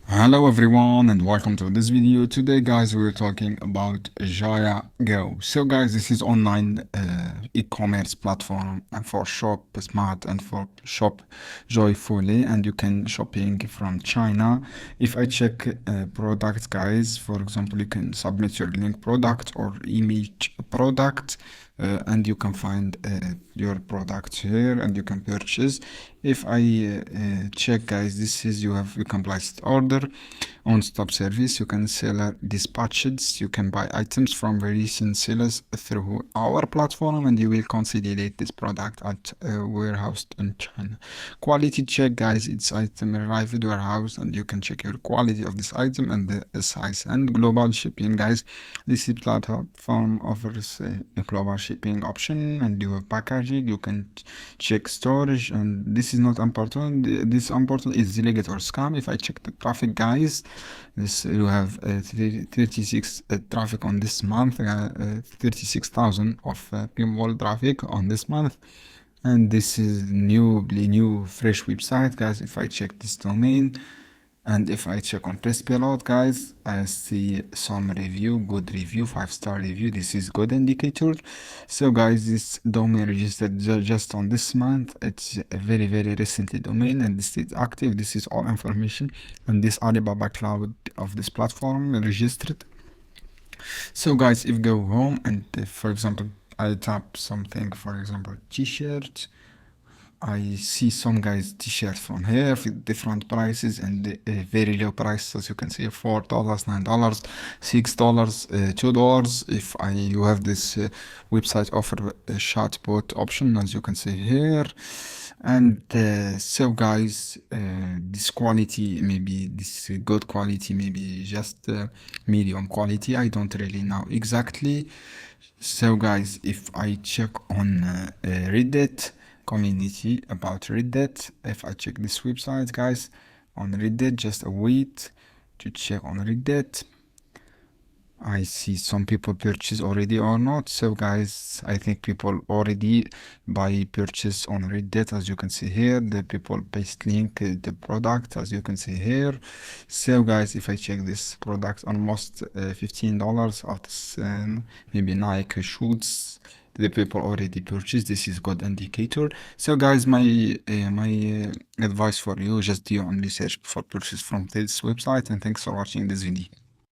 Hello everyone and welcome to this video. Today guys we're talking about JoyaGoo. So guys, this is online e-commerce platform for shop smart and for shop joyfully, and you can shopping from China. If I check products guys, for example, you can submit your link product or image product, and you can find your product here and you can purchase. If I check guys, this is you can place order on stop service, you can seller dispatches, you can buy items from recent sellers through our platform, and you will consolidate this product at a warehouse in China. Quality check guys, it's item arrived at warehouse and you can check your quality of this item and the size. And global shipping guys, this platform offers a global shipping option, and you have packaging, you can check storage, and this is not important. This important is delegate or scam. If I check the traffic guys, this you have 36 traffic on this month, 36,000 of people traffic on this month, and this is new fresh website guys. If I check this domain and if I check on press pilot guys, I see some review, good review, 5-star review. This is good indicator. So guys, this domain registered just on this month. It's a very recent domain, and this is active. This is all information, and this Alibaba cloud of this platform registered. So guys, if go home and for example I tap something, for example t-shirt, I see some guys t-shirts from here with different prices and very low prices, as you can see, $4, $9, $6, $2. If you have this website offer a chatbot option, as you can see here. And so guys, this quality, maybe this good quality, maybe just medium quality, I don't really know exactly. So guys, if I check on Reddit community about Reddit, if I check this website guys on Reddit, just wait to check on Reddit, I see some people purchase already or not. So guys, I think people already buy purchase on Reddit, as you can see here. The people paste link the product, as you can see here. So guys, if I check this product, almost $15 of this, maybe Nike shoes, the people already purchased. This is good indicator. So guys, my advice for you, just do your own research before purchase from this website, and thanks for watching this video.